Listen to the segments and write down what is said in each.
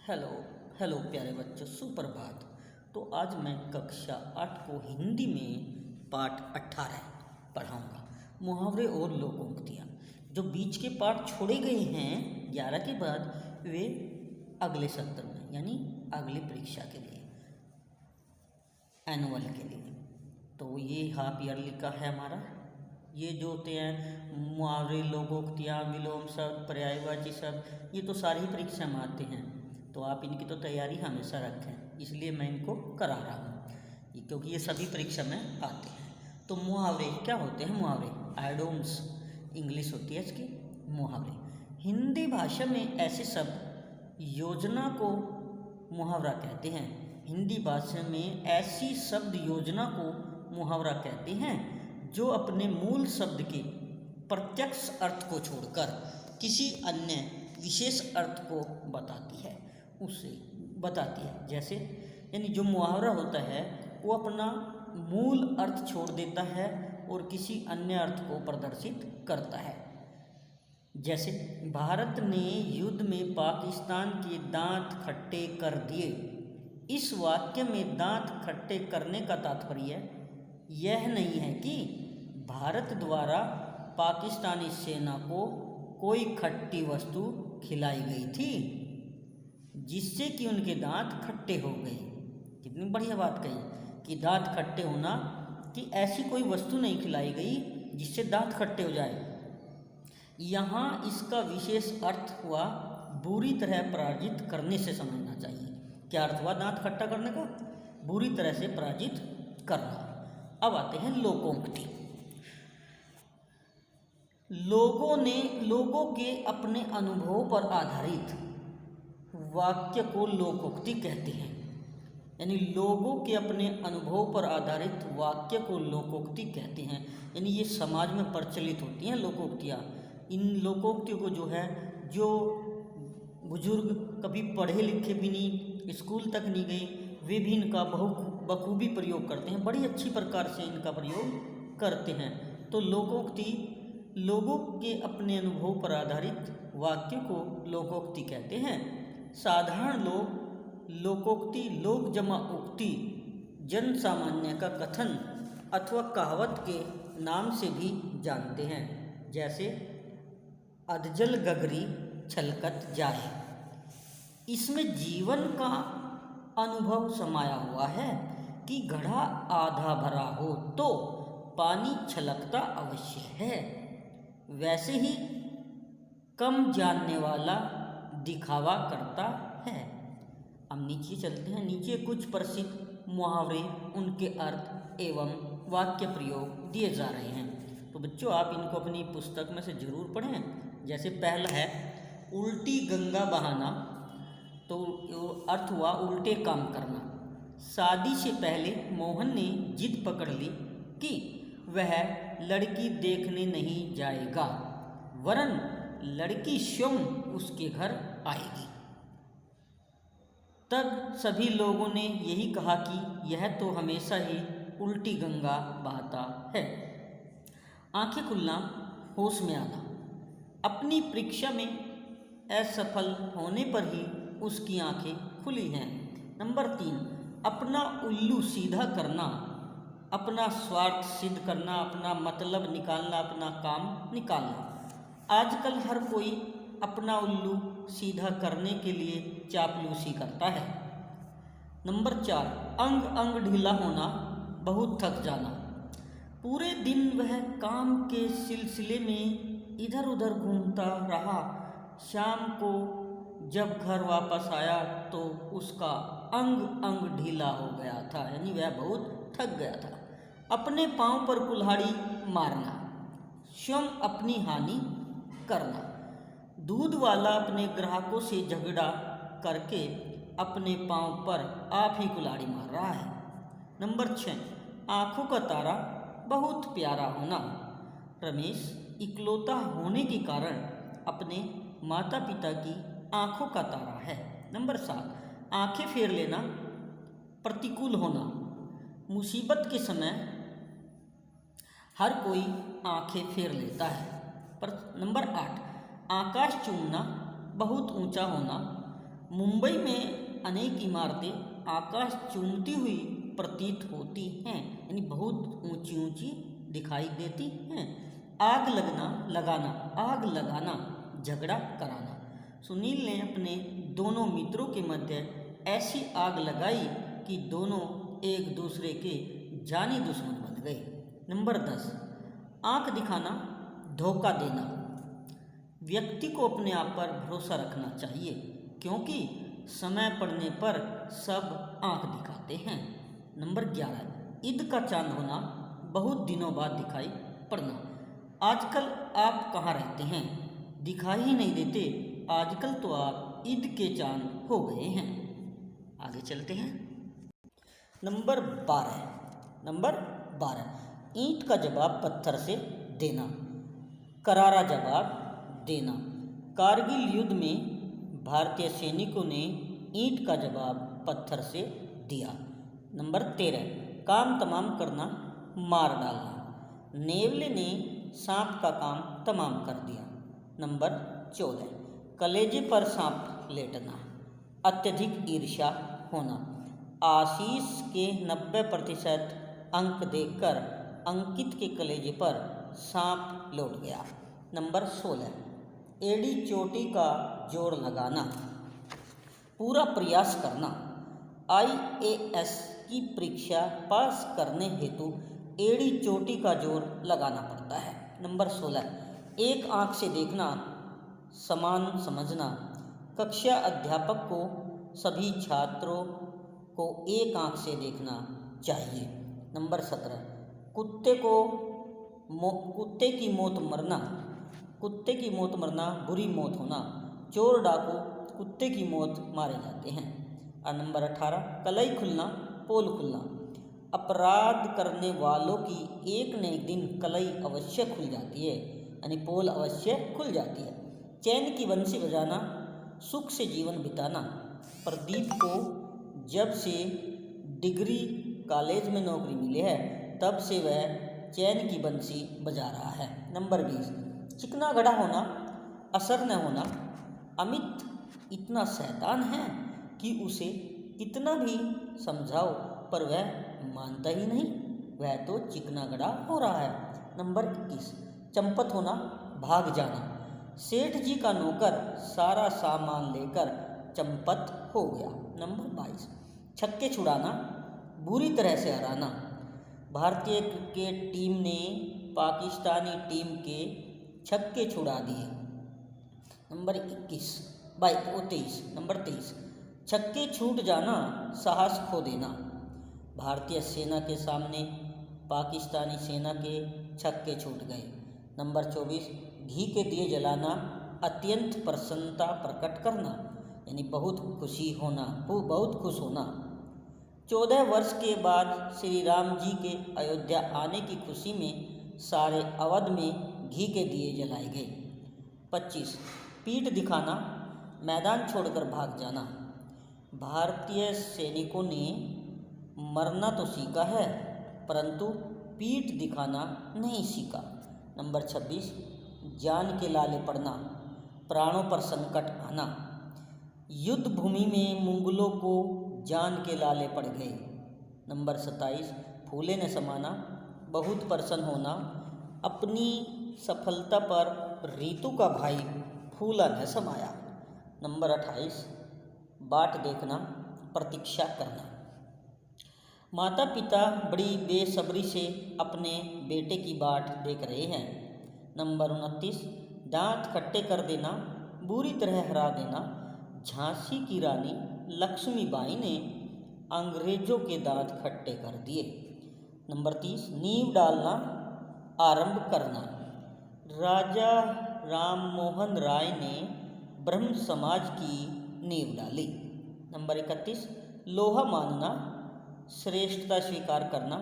Hello hello प्यारे बच्चों, सुप्रभात। तो आज मैं कक्षा 8 को हिंदी में पाठ 18 पढ़ाऊंगा। मुहावरे और लोकोक्तियाँ। जो बीच के पाठ छोड़े गए हैं 11 के बाद, वे अगले सत्र में यानी अगली परीक्षा के लिए, एनुअल के लिए। तो ये हाफ ईयरली का है हमारा। ये जो होते हैं मुहावरे, लोकोक्तियाँ, विलोम शब्द, पर्यायवाची शब्द, ये तो सारी ही परीक्षा में आते हैं। तो आप इनकी तो तैयारी हमेशा रखें, इसलिए मैं इनको करा रहा हूँ, क्योंकि ये सभी परीक्षा में आते हैं। तो मुहावरे क्या होते हैं? मुहावरे आइडियम्स इंग्लिश होती है इसकी। मुहावरे हिंदी भाषा में ऐसे शब्द योजना को मुहावरा कहते हैं। हिंदी भाषा में ऐसी शब्द योजना को मुहावरा कहते हैं जो अपने मूल शब्द के प्रत्यक्ष अर्थ को छोड़कर किसी अन्य विशेष अर्थ को बताती है, उसे बताती है। जैसे यानी जो मुहावरा होता है वो अपना मूल अर्थ छोड़ देता है और किसी अन्य अर्थ को प्रदर्शित करता है। जैसे भारत ने युद्ध में पाकिस्तान के दांत खट्टे कर दिए। इस वाक्य में दांत खट्टे करने का तात्पर्य यह नहीं है कि भारत द्वारा पाकिस्तानी सेना को कोई खट्टी वस्तु खिलाई गई थी जिससे कि उनके दांत खट्टे हो गए। कितनी बढ़िया बात कही कि दांत खट्टे होना, कि ऐसी कोई वस्तु नहीं खिलाई गई जिससे दांत खट्टे हो जाए। यहाँ इसका विशेष अर्थ हुआ बुरी तरह पराजित करने से समझना चाहिए। क्या अर्थ हुआ दांत खट्टा करने का? बुरी तरह से पराजित करना। अब आते हैं लोकोक्ति। लोगों के अपने अनुभव पर आधारित वाक्य को लोकोक्ति कहते हैं। यानी लोगों के अपने अनुभव पर आधारित वाक्य को लोकोक्ति कहते हैं। यानी ये समाज में प्रचलित होती हैं लोकोक्तियाँ। इन लोकोक्तियों को जो बुजुर्ग कभी पढ़े लिखे भी नहीं, स्कूल तक नहीं गए, वे भी इनका बखूबी प्रयोग करते हैं। बड़ी अच्छी प्रकार से इनका प्रयोग करते हैं। तो लोकोक्ति लोगों के अपने अनुभव पर आधारित वाक्य को लोकोक्ति कहते हैं। साधारण लोग लोकोक्ति लोक जमा उक्ति, जन सामान्य का कथन अथवा कहावत के नाम से भी जानते हैं। जैसे अधजल गगरी छलकत जाए। इसमें जीवन का अनुभव समाया हुआ है कि घड़ा आधा भरा हो तो पानी छलकता अवश्य है। वैसे ही कम जानने वाला दिखावा करता है। अब नीचे चलते हैं। नीचे कुछ प्रसिद्ध मुहावरे, उनके अर्थ एवं वाक्य प्रयोग दिए जा रहे हैं। तो बच्चों आप इनको अपनी पुस्तक में से जरूर पढ़ें। जैसे पहला है उल्टी गंगा बहाना। तो अर्थ हुआ उल्टे काम करना। शादी से पहले मोहन ने जिद पकड़ ली कि वह लड़की देखने नहीं जाएगा, वरन लड़की स्वयं उसके घर आएगी। तब सभी लोगों ने यही कहा कि यह तो हमेशा ही उल्टी गंगा बहाता है। आंखें खुलना, होश में आना। अपनी परीक्षा में असफल होने पर ही उसकी आंखें खुली हैं। नंबर 3, अपना उल्लू सीधा करना, अपना स्वार्थ सिद्ध करना, अपना मतलब निकालना, अपना काम निकालना। आजकल हर कोई अपना उल्लू सीधा करने के लिए चापलूसी करता है। नंबर 4, अंग अंग ढीला होना, बहुत थक जाना। पूरे दिन वह काम के सिलसिले में इधर उधर घूमता रहा। शाम को जब घर वापस आया तो उसका अंग अंग ढीला हो गया था, यानी वह बहुत थक गया था। अपने पांव पर कुल्हाड़ी मारना, स्वयं अपनी हानि करना। दूध वाला अपने ग्राहकों से झगड़ा करके अपने पांव पर आप ही कुल्हाड़ी मार रहा है। नंबर 6, आँखों का तारा, बहुत प्यारा होना। रमेश इकलौता होने के कारण अपने माता पिता की आँखों का तारा है। नंबर 7, आँखें फेर लेना, प्रतिकूल होना। मुसीबत के समय हर कोई आँखें फेर लेता है। पर नंबर 8, आकाश चूमना, बहुत ऊंचा होना। मुंबई में अनेक इमारतें आकाश चूमती हुई प्रतीत होती हैं, यानी बहुत ऊंची ऊंची दिखाई देती हैं। आग लगाना, झगड़ा कराना। सुनील ने अपने दोनों मित्रों के मध्य ऐसी आग लगाई कि दोनों एक दूसरे के जानी दुश्मन बन गए। नंबर 10, आंख दिखाना, धोखा देना। व्यक्ति को अपने आप पर भरोसा रखना चाहिए, क्योंकि समय पड़ने पर सब आंख दिखाते हैं। नंबर 11, ईद का चांद होना, बहुत दिनों बाद दिखाई पड़ना। आजकल आप कहाँ रहते हैं? दिखाई ही नहीं देते। आजकल तो आप ईद के चांद हो गए हैं। आगे चलते हैं। नंबर 12, ईंट का जवाब पत्थर से देना, करारा जवाब देना। कारगिल युद्ध में भारतीय सैनिकों ने ईंट का जवाब पत्थर से दिया। नंबर 13, काम तमाम करना, मार डालना। नेवले ने सांप का काम तमाम कर दिया। नंबर 14, कलेजे पर सांप लेटना, अत्यधिक ईर्ष्या होना। आशीष के 90% अंक देखकर अंकित के कलेजे पर सांप लौट गया। नंबर 16, एड़ी चोटी का जोर लगाना, पूरा प्रयास करना। IAS की परीक्षा पास करने हेतु एड़ी चोटी का जोर लगाना पड़ता है। नंबर 16, एक आंख से देखना, समान समझना। कक्षा अध्यापक को सभी छात्रों को एक आंख से देखना चाहिए। नंबर 17, कुत्ते की मौत मरना, बुरी मौत होना। चोर डाकू कुत्ते की मौत मारे जाते हैं। और नंबर 18, कलई खुलना, पोल खुलना। अपराध करने वालों की एक न एक दिन कलई अवश्य खुल जाती है, यानी पोल अवश्य खुल जाती है। चैन की बंसी बजाना, सुख से जीवन बिताना। प्रदीप को जब से डिग्री कॉलेज में नौकरी मिली है, तब से वह चैन की बंसी बजा रहा है। नंबर 20, चिकना गड़ा होना, असर न होना। अमित इतना शैतान है कि उसे कितना भी समझाओ पर वह मानता ही नहीं, वह तो चिकना गड़ा हो रहा है। नंबर 21, चंपत होना, भाग जाना। सेठ जी का नौकर सारा सामान लेकर चंपत हो गया। नंबर 22, छक्के छुड़ाना, बुरी तरह से हराना। भारतीय क्रिकेट टीम ने पाकिस्तानी टीम के छक्के छुड़ा दिए। नंबर 23, नंबर 23, छक्के छूट जाना, साहस खो देना। भारतीय सेना के सामने पाकिस्तानी सेना के छक्के छूट गए। नंबर 24, घी के दिए जलाना, अत्यंत प्रसन्नता प्रकट करना, यानी बहुत खुश होना। 14 वर्ष के बाद श्री राम जी के अयोध्या आने की खुशी में सारे अवध में घी के दिए जलाए गए। 25, पीठ दिखाना, मैदान छोड़कर भाग जाना। भारतीय सैनिकों ने मरना तो सीखा है, परंतु पीठ दिखाना नहीं सीखा। नंबर 26, जान के लाले पड़ना, प्राणों पर संकट आना। युद्ध भूमि में मुगलों को जान के लाले पड़ गए। नंबर 27, फूले न समाना, बहुत प्रसन्न होना। अपनी सफलता पर रीतू का भाई फूला न समाया। नंबर 28, बाट देखना, प्रतीक्षा करना। माता पिता बड़ी बेसब्री से अपने बेटे की बाट देख रहे हैं। नंबर 29, दांत खट्टे कर देना, बुरी तरह हरा देना। झांसी की रानी लक्ष्मीबाई ने अंग्रेजों के दांत खट्टे कर दिए। नंबर 30, नींव डालना, आरंभ करना। राजा राममोहन राय ने ब्रह्म समाज की नींव डाली। नंबर 31, लोहा मानना, श्रेष्ठता स्वीकार करना।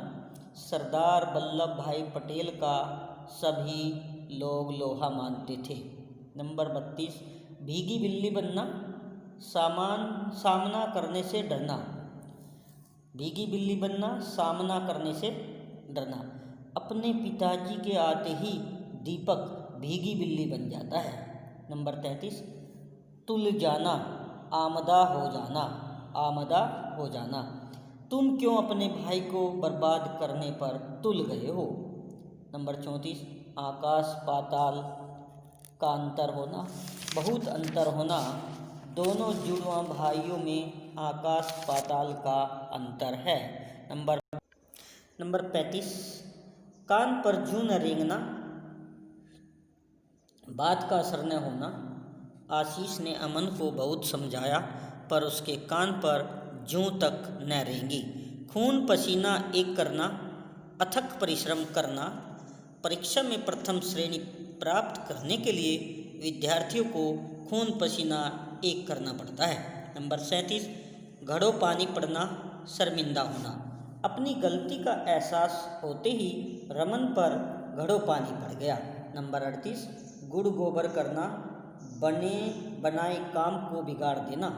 सरदार वल्लभ भाई पटेल का सभी लोग लोहा मानते थे। नंबर 32, भीगी बिल्ली बनना, सामना करने से डरना। भीगी बिल्ली बनना, सामना करने से डरना। अपने पिताजी के आते ही दीपक भीगी बिल्ली बन जाता है। नंबर 33, तुल जाना, आमदा हो जाना, आमदा हो जाना। तुम क्यों अपने भाई को बर्बाद करने पर तुल गए हो। नंबर 34, आकाश पाताल का अंतर होना, बहुत अंतर होना। दोनों जुड़वां भाइयों में आकाश पाताल का अंतर है। नंबर 35, कान पर जूं न रेंगना, बात का असर न होना। आशीष ने अमन को बहुत समझाया पर उसके कान पर जूं तक न रेंगी। खून पसीना एक करना, अथक परिश्रम करना। परीक्षा में प्रथम श्रेणी प्राप्त करने के लिए विद्यार्थियों को खून पसीना एक करना पड़ता है। नंबर 37, घड़ों पानी पड़ना, शर्मिंदा होना। अपनी गलती का एहसास होते ही रमन पर घड़ों पानी पड़ गया। नंबर 38, गुड़ गोबर करना, बने बनाए काम को बिगाड़ देना।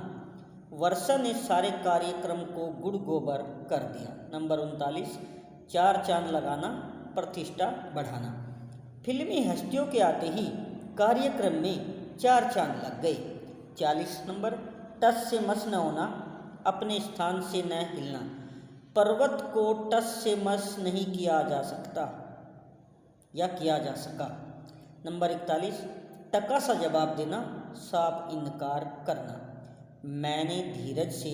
वर्षा ने सारे कार्यक्रम को गुड़ गोबर कर दिया। नंबर 39, चार चांद लगाना, प्रतिष्ठा बढ़ाना। फिल्मी हस्तियों के आते ही कार्यक्रम में चार चांद लग गए। 40 नंबर, टस से मस न होना, अपने स्थान से न हिलना। पर्वत को टस से मस नहीं किया जा सकता या किया जा सका। नंबर 41, टका सा जवाब देना, साफ इनकार करना। मैंने धीरज से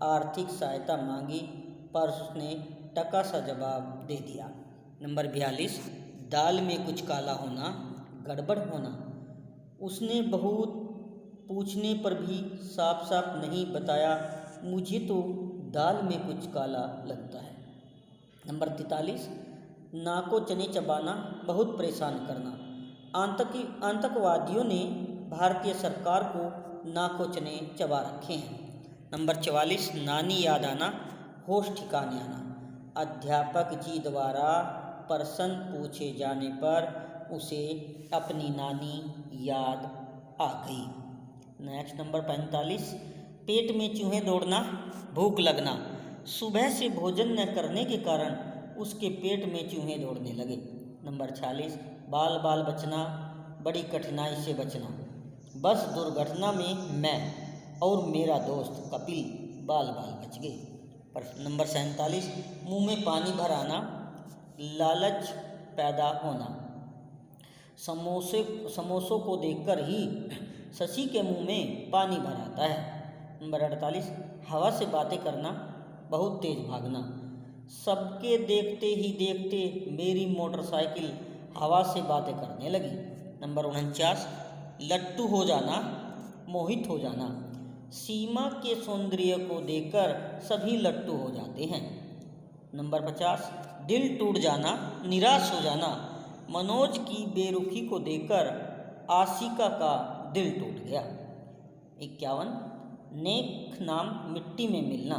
आर्थिक सहायता मांगी पर उसने टका सा जवाब दे दिया। नंबर 42, दाल में कुछ काला होना, गड़बड़ होना। उसने बहुत पूछने पर भी साफ साफ नहीं बताया, मुझे तो दाल में कुछ काला लगता है। नंबर 43, नाको चने चबाना, बहुत परेशान करना। आतंकवादियों ने भारतीय सरकार को नाको चने चबा रखे हैं। नंबर 44, नानी याद आना, होश ठिकाने आना। अध्यापक जी द्वारा प्रश्न पूछे जाने पर उसे अपनी नानी याद आ गई। नेक्स्ट नंबर 45, पेट में चूहे दौड़ना, भूख लगना। सुबह से भोजन न करने के कारण उसके पेट में चूहे दौड़ने लगे। नंबर 46, बाल बाल बचना, बड़ी कठिनाई से बचना। बस दुर्घटना में मैं और मेरा दोस्त कपिल बाल बाल बच गए। पर नंबर 47, मुंह में पानी भर आना, लालच पैदा होना। समोसों को देखकर ही शशि के मुंह में पानी भर आता है। नंबर 48, हवा से बातें करना, बहुत तेज भागना। सबके देखते ही देखते मेरी मोटरसाइकिल हवा से बातें करने लगी। नंबर 49, लट्टू हो जाना, मोहित हो जाना। सीमा के सौंदर्य को देखकर सभी लट्टू हो जाते हैं। नंबर 50, दिल टूट जाना, निराश हो जाना। मनोज की बेरुखी को देखकर आशिका का दिल टूट गया। 51, नेक नाम मिट्टी में मिलना,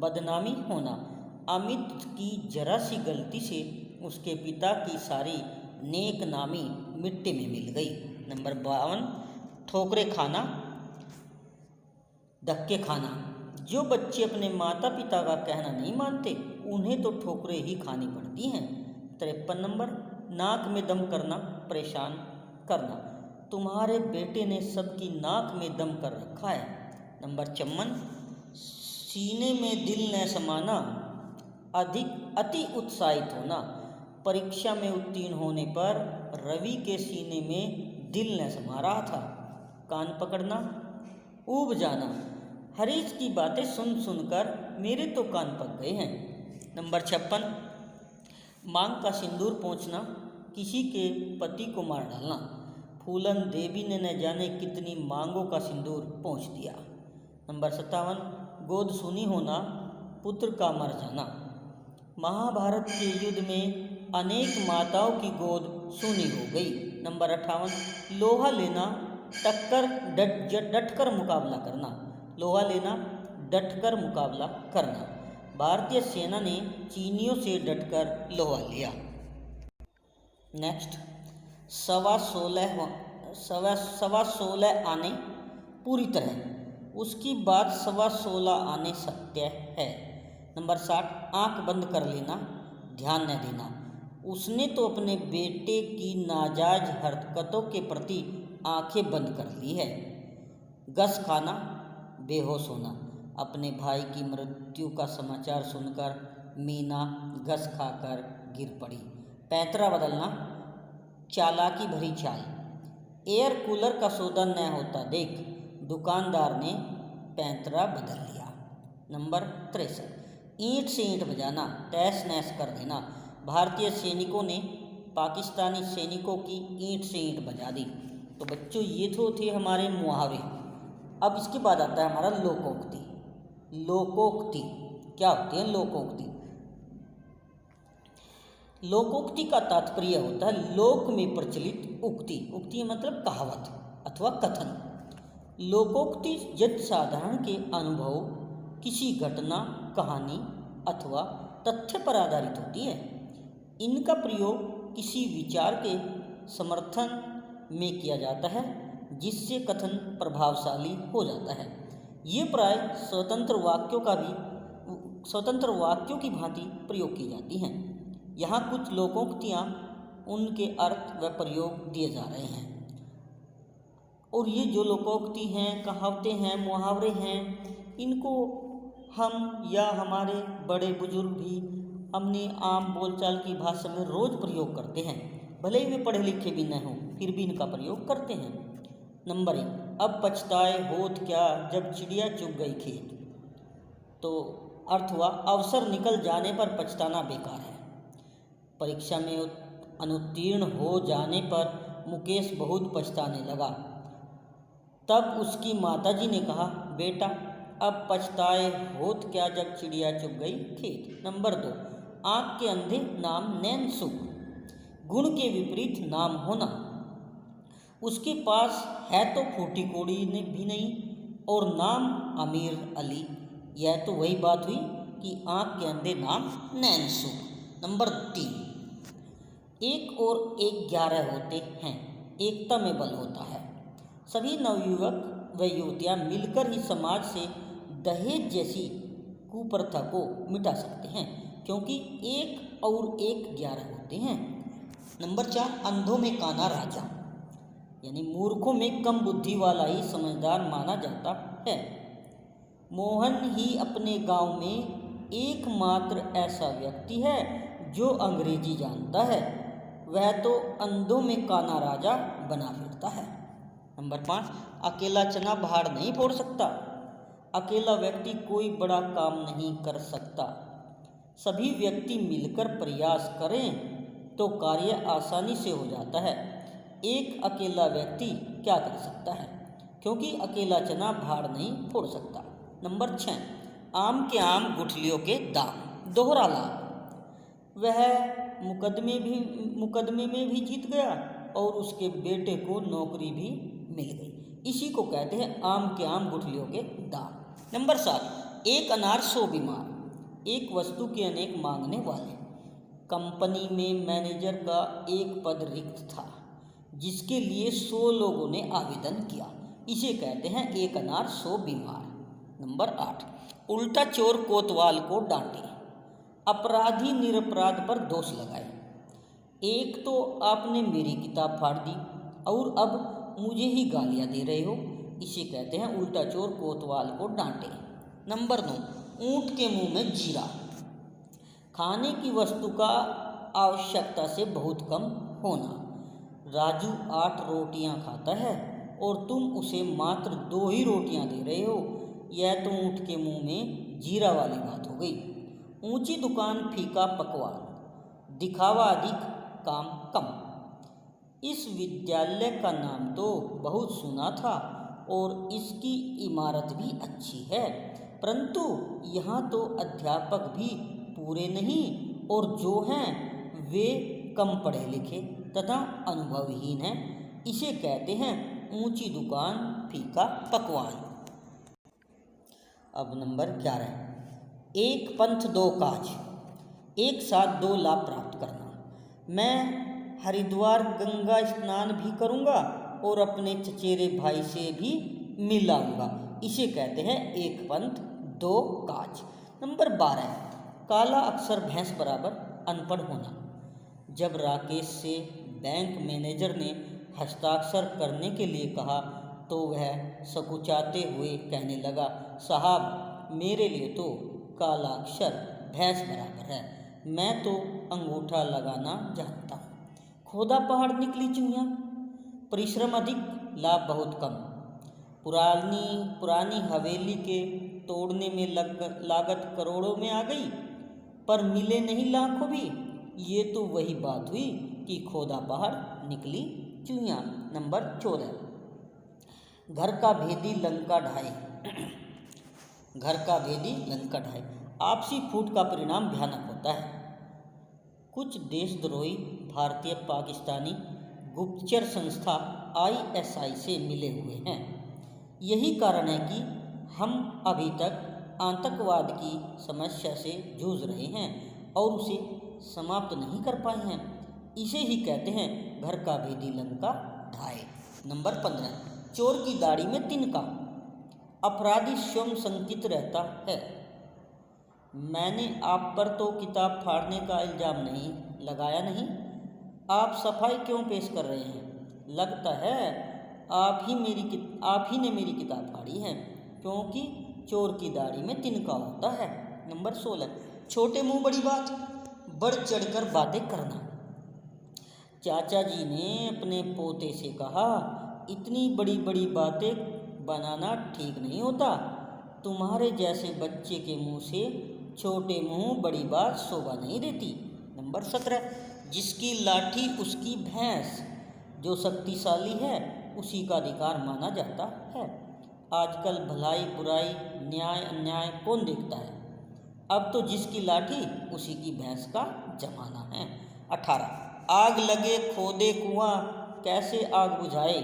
बदनामी होना। अमित की जरा सी गलती से उसके पिता की सारी नेक नामी मिट्टी में मिल गई। नंबर 52, ठोकरें खाना, धक्के खाना। जो बच्चे अपने माता पिता का कहना नहीं मानते उन्हें तो ठोकरें ही खानी पड़ती हैं। 53 नंबर, नाक में दम करना, परेशान करना। तुम्हारे बेटे ने सबकी नाक में दम कर रखा है। नंबर 54, सीने में दिल न समाना, अति उत्साहित होना। परीक्षा में उत्तीर्ण होने पर रवि के सीने में दिल न समा रहा था। कान पकड़ना, ऊब जाना। हरीश की बातें सुन सुनकर मेरे तो कान पक गए हैं। नंबर 56, मांग का सिंदूर पोंछना, किसी के पति को मार डालना। फूलन देवी ने न जाने कितनी मांगों का सिंदूर पोंछ दिया। नंबर 57, गोद सूनी होना, पुत्र का मर जाना। महाभारत के युद्ध में अनेक माताओं की गोद सूनी हो गई। नंबर 58, लोहा लेना, डटकर मुकाबला करना। लोहा लेना, डटकर मुकाबला करना। भारतीय सेना ने चीनियों से डटकर लोहा लिया। नेक्स्ट, 16.25 आने पूरी तरह, उसकी बात 16.25 आने सत्य है। नंबर 60, आंख बंद कर लेना, ध्यान न देना। उसने तो अपने बेटे की नाजायज हरकतों के प्रति आंखें बंद कर ली है। गस खाना, बेहोश होना। अपने भाई की मृत्यु का समाचार सुनकर मीना घस खाकर गिर पड़ी। पैंतरा बदलना, चालाकी भरी चाल। एयर कूलर का सौदा न होता देख दुकानदार ने पैंतरा बदल लिया। नंबर 63, ईंट से ईंट बजाना, तहस नहस कर देना। भारतीय सैनिकों ने पाकिस्तानी सैनिकों की ईंट से ईंट बजा दी। तो बच्चों ये तो थे हमारे मुहावरे। अब इसके बाद आता है हमारा लोकोक्ति। लोकोक्ति क्या होती है? लोकोक्ति, लोकोक्ति का तात्पर्य होता है लोक में प्रचलित उक्ति। उक्ति मतलब कहावत अथवा कथन। लोकोक्ति जनसाधारण के अनुभव, किसी घटना, कहानी अथवा तथ्य पर आधारित होती है। इनका प्रयोग किसी विचार के समर्थन में किया जाता है जिससे कथन प्रभावशाली हो जाता है। ये प्राय स्वतंत्र वाक्यों की भांति प्रयोग की जाती हैं। यहाँ कुछ लोकोक्तियाँ, उनके अर्थ व प्रयोग दिए जा रहे हैं। और ये जो लोकोक्ति हैं, कहावतें हैं, मुहावरे हैं, इनको हम या हमारे बड़े बुजुर्ग भी अपनी आम बोलचाल की भाषा में रोज़ प्रयोग करते हैं। भले ही वे पढ़े लिखे भी न हों, फिर भी इनका प्रयोग करते हैं। नंबर 1, अब पछताए होत क्या जब चिड़िया चुग गई खेत। तो अर्थ हुआ अवसर निकल जाने पर पछताना बेकार है। परीक्षा में अनुत्तीर्ण हो जाने पर मुकेश बहुत पछताने लगा। तब उसकी माताजी ने कहा, बेटा अब पछताए होत क्या जब चिड़िया चुग गई खेत। नंबर 2, आँख के अंधे नाम नैन सुख। गुण के विपरीत नाम होना। उसके पास है तो फूटी कोड़ी भी नहीं और नाम अमीर अली। यह तो वही बात हुई कि आँख के अंधे नाम नैन सुख। नंबर 3, 1 और 1 11 होते हैं, एकता में बल होता है। सभी नवयुवक व युवतियाँ मिलकर ही समाज से दहेज जैसी कुप्रथा को मिटा सकते हैं, क्योंकि 1 और 1 11 होते हैं। नंबर 4, अंधों में काना राजा, यानी मूर्खों में कम बुद्धि वाला ही समझदार माना जाता है। मोहन ही अपने गांव में एकमात्र ऐसा व्यक्ति है जो अंग्रेजी जानता है, वह तो अंधों में काना राजा बना फिरता है। नंबर 5, अकेला चना भाड़ नहीं फोड़ सकता। अकेला व्यक्ति कोई बड़ा काम नहीं कर सकता। सभी व्यक्ति मिलकर प्रयास करें तो कार्य आसानी से हो जाता है। एक अकेला व्यक्ति क्या कर सकता है, क्योंकि अकेला चना भाड़ नहीं फोड़ सकता। नंबर 6, आम के आम गुठलियों के दाम, दोहरा लाभ। वह मुकदमे में भी जीत गया और उसके बेटे को नौकरी भी मिल गई। इसी को कहते हैं आम के आम गुठलियों के दाम। नंबर 7, एक अनार 100 बीमार। एक वस्तु के अनेक मांगने वाले। कंपनी में मैनेजर का एक पद रिक्त था जिसके लिए 100 लोगों ने आवेदन किया। इसे कहते हैं एक अनार 100 बीमार। नंबर 8, उल्टा चोर कोतवाल को डांटे। अपराधी निरपराध पर दोष लगाए। एक तो आपने मेरी किताब फाड़ दी और अब मुझे ही गालियाँ दे रहे हो। इसे कहते हैं उल्टा चोर कोतवाल को डांटे। नंबर 9, ऊँट के मुंह में जीरा। खाने की वस्तु का आवश्यकता से बहुत कम होना। राजू 8 रोटियां खाता है और तुम उसे मात्र 2 ही रोटियां दे रहे हो। यह तो ऊँट के मुंह में जीरा वाली बात हो गई। ऊंची दुकान फीका पकवान, दिखावा अधिक काम कम। इस विद्यालय का नाम तो बहुत सुना था और इसकी इमारत भी अच्छी है, परंतु यहाँ तो अध्यापक भी पूरे नहीं और जो हैं वे कम पढ़े लिखे तथा अनुभवहीन हैं। इसे कहते हैं ऊंची दुकान फीका पकवान। अब नंबर 11, एक पंथ 2 काज। एक साथ 2 लाभ प्राप्त करना। मैं हरिद्वार गंगा स्नान भी करूँगा और अपने चचेरे भाई से भी मिल आऊँगा। इसे कहते हैं एक पंथ 2 काज। नंबर 12, काला अक्षर भैंस बराबर अनपढ़ होना। जब राकेश से बैंक मैनेजर ने हस्ताक्षर करने के लिए कहा तो वह सकुचाते हुए कहने लगा, साहब मेरे लिए तो काला अक्षर भैंस बराबर है, मैं तो अंगूठा लगाना जानता हूँ। खोदा पहाड़ निकली चुइयाँ, परिश्रम अधिक लाभ बहुत कम। पुरानी हवेली के तोड़ने में लागत करोड़ों में आ गई, पर मिले नहीं लाखों भी। ये तो वही बात हुई कि खोदा पहाड़ निकली चुइयाँ। नंबर 14, घर का भेदी लंका ढाए। घर का भेदी लंका ढाए। आपसी फूट का परिणाम भयानक होता है। कुछ देशद्रोही भारतीय पाकिस्तानी गुप्तचर संस्था ISI से मिले हुए हैं। यही कारण है कि हम अभी तक आतंकवाद की समस्या से जूझ रहे हैं और उसे समाप्त नहीं कर पाए हैं। इसे ही कहते हैं घर का भेदी लंका ढाए। नंबर 15, चोर की दाढ़ी में तिनका। अपराधी स्वयं शंकित रहता है। मैंने आप पर तो किताब फाड़ने का इल्ज़ाम नहीं लगाया नहीं, आप सफाई क्यों पेश कर रहे हैं? लगता है आप ही ने मेरी किताब फाड़ी है, क्योंकि चोर की दाढ़ी में तिनका होता है। नंबर 16, छोटे मुंह बड़ी बात, बढ़ चढ़कर बातें करना। चाचा जी ने अपने पोते से कहा, इतनी बड़ी बड़ी बातें बनाना ठीक नहीं होता। तुम्हारे जैसे बच्चे के मुंह से छोटे मुंह बड़ी बात शोभा नहीं देती। नंबर 17, जिसकी लाठी उसकी भैंस। जो शक्तिशाली है उसी का अधिकार माना जाता है। आजकल भलाई बुराई न्याय अन्याय कौन देखता है? अब तो जिसकी लाठी उसी की भैंस का जमाना है। 18, आग लगे खोदे कुआं, कैसे आग बुझाए?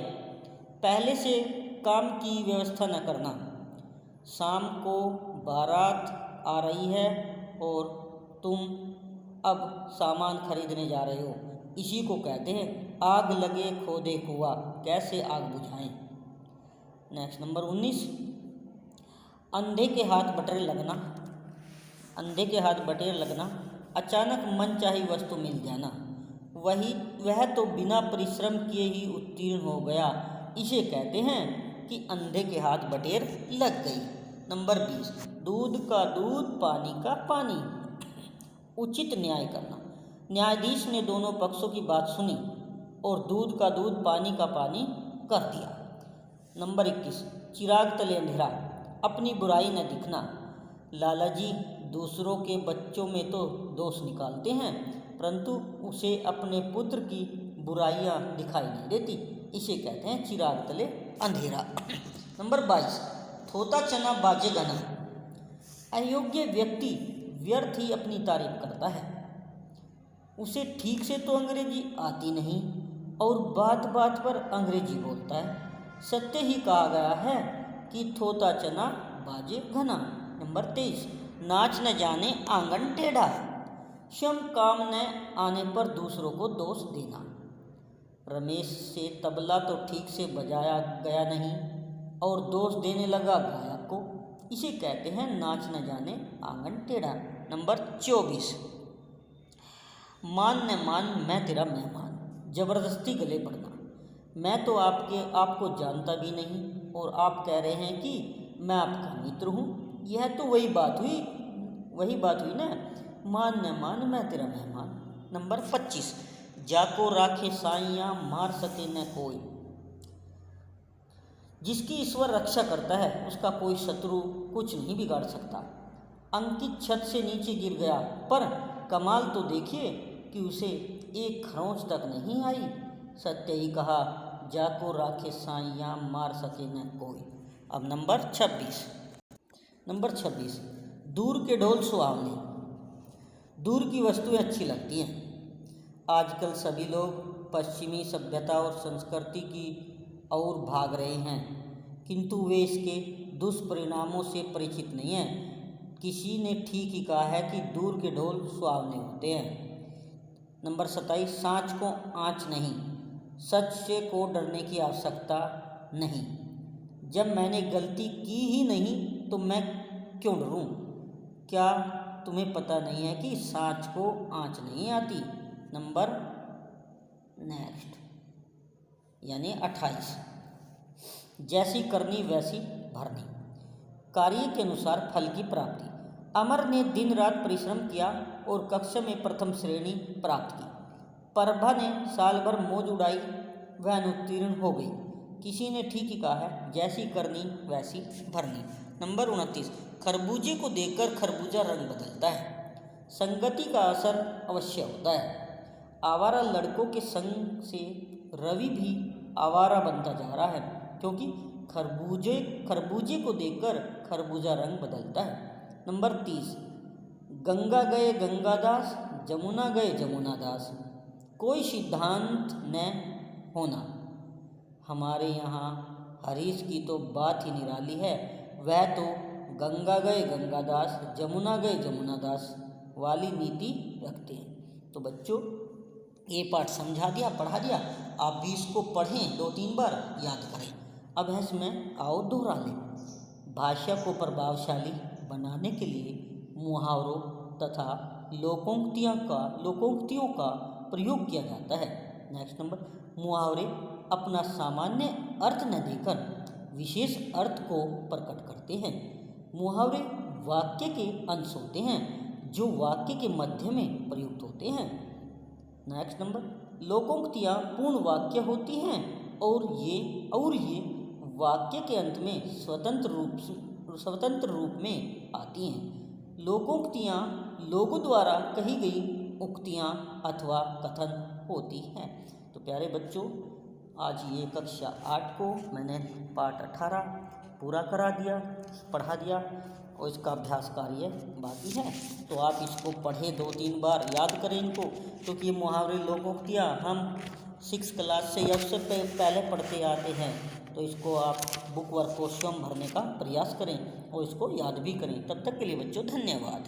पहले से काम की व्यवस्था न करना। शाम को बारात आ रही है और तुम अब सामान खरीदने जा रहे हो, इसी को कहते हैं आग लगे खोदे कुआं, कैसे आग बुझाएं। नेक्स्ट नंबर 19, अंधे के हाथ बटेर लगना। अंधे के हाथ बटेर लगना, अचानक मनचाही वस्तु मिल जाना। वह तो बिना परिश्रम किए ही उत्तीर्ण हो गया, इसे कहते हैं कि अंधे के हाथ बटेर लग गई। नंबर 20, दूध का दूध पानी का पानी। उचित न्याय करना। न्यायाधीश ने दोनों पक्षों की बात सुनी और दूध का दूध पानी का पानी कर दिया। नंबर 21, चिराग तले अंधेरा, अपनी बुराई न दिखना। लाला जी दूसरों के बच्चों में तो दोष निकालते हैं, परंतु उसे अपने पुत्र की बुराइयां दिखाई नहीं देती, इसे कहते हैं चिराग तले अंधेरा। नंबर 22, थोता चना बाजे गाना। अयोग्य व्यक्ति व्यर्थ ही अपनी तारीफ करता है। उसे ठीक से तो अंग्रेजी आती नहीं और बात बात पर अंग्रेजी बोलता है। सत्य ही कहा गया है कि थोता चना बाजे घना। नंबर 23, नाच न जाने आंगन टेढ़ा। स्वयं काम न आने पर दूसरों को दोष देना। रमेश से तबला तो ठीक से बजाया गया नहीं और दोष देने लगा गायक को, इसे कहते हैं नाच न जाने आंगन टेढ़ा। नंबर 24, मान न मान मैं तेरा मेहमान। जबरदस्ती गले पड़ना। मैं तो आपको जानता भी नहीं और आप कह रहे हैं कि मैं आपका मित्र हूँ। यह तो वही बात हुई ना, मान न मान मैं तेरा मेहमान। नंबर 25, जाको राखे साइयाँ मार सके न कोई। जिसकी ईश्वर रक्षा करता है उसका कोई शत्रु कुछ नहीं बिगाड़ सकता। अंकित छत से नीचे गिर गया, पर कमाल तो देखिए कि उसे एक खरोंच तक नहीं आई। सत्य ही कहा, जाको राखे साइयाँ मार सके न कोई। अब नंबर 26, दूर के ढोल सुहावने। दूर की वस्तुएं अच्छी लगती हैं। आजकल सभी लोग पश्चिमी सभ्यता और संस्कृति की ओर भाग रहे हैं, किंतु वे इसके दुष्परिणामों से परिचित नहीं हैं। किसी ने ठीक ही कहा है कि दूर के ढोल सुहावने होते हैं। नंबर 27, सांच को आँच नहीं, सच से को डरने की आवश्यकता नहीं। जब मैंने गलती की ही नहीं तो मैं क्यों डरूं? क्या तुम्हें पता नहीं है कि सांच को आँच नहीं आती? नेक्स्ट यानी 28, जैसी करनी वैसी भरनी, कार्य के अनुसार फल की प्राप्ति। अमर ने दिन रात परिश्रम किया और कक्षा में प्रथम श्रेणी प्राप्त की। प्रभा ने साल भर मौज उड़ाई, वह अनुत्तीर्ण हो गई। किसी ने ठीक ही कहा है, जैसी करनी वैसी भरनी। नंबर 29, खरबूजे को देखकर खरबूजा रंग बदलता है। संगति का असर अवश्य होता है। आवारा लड़कों के संग से रवि भी आवारा बनता जा रहा है, क्योंकि खरबूजे को देखकर खरबूजा रंग बदलता है। नंबर 30, गंगा गए गंगादास, जमुना गए जमुनादास, कोई सिद्धांत न होना। हमारे यहाँ हरीश की तो बात ही निराली है, वह तो गंगा गए गंगादास, जमुना गए जमुनादास वाली नीति रखते हैं। तो बच्चों, ये पाठ समझा दिया, पढ़ा दिया, आप भी इसको पढ़ें, 2-3 बार याद करें। अब है इसमें आओ दोहरा लें। भाषा को प्रभावशाली बनाने के लिए मुहावरों तथा लोकोक्तियों का प्रयोग किया जाता है। नेक्स्ट नंबर, मुहावरे अपना सामान्य अर्थ न देकर विशेष अर्थ को प्रकट करते हैं। मुहावरे वाक्य के अंश होते हैं जो वाक्य के मध्य में प्रयुक्त होते हैं। नेक्स्ट नंबर, लोकोक्तियाँ पूर्ण वाक्य होती हैं और ये वाक्य के अंत में स्वतंत्र रूप में आती हैं। लोकोक्तियाँ लोगों द्वारा कही गई उक्तियाँ अथवा कथन होती हैं। तो प्यारे बच्चों, आज ये कक्षा 8 को मैंने पाठ 18 पूरा करा दिया, पढ़ा दिया, और इसका अभ्यास कार्य बाकी है। तो आप इसको पढ़ें, 2-3 बार याद करें इनको, क्योंकि ये मुहावरे लोकोक्तियाँ हम 6 क्लास से या उससे पहले पढ़ते आते हैं। तो इसको आप बुक वर्क को स्वयं भरने का प्रयास करें और इसको याद भी करें। तब तक के लिए बच्चों धन्यवाद।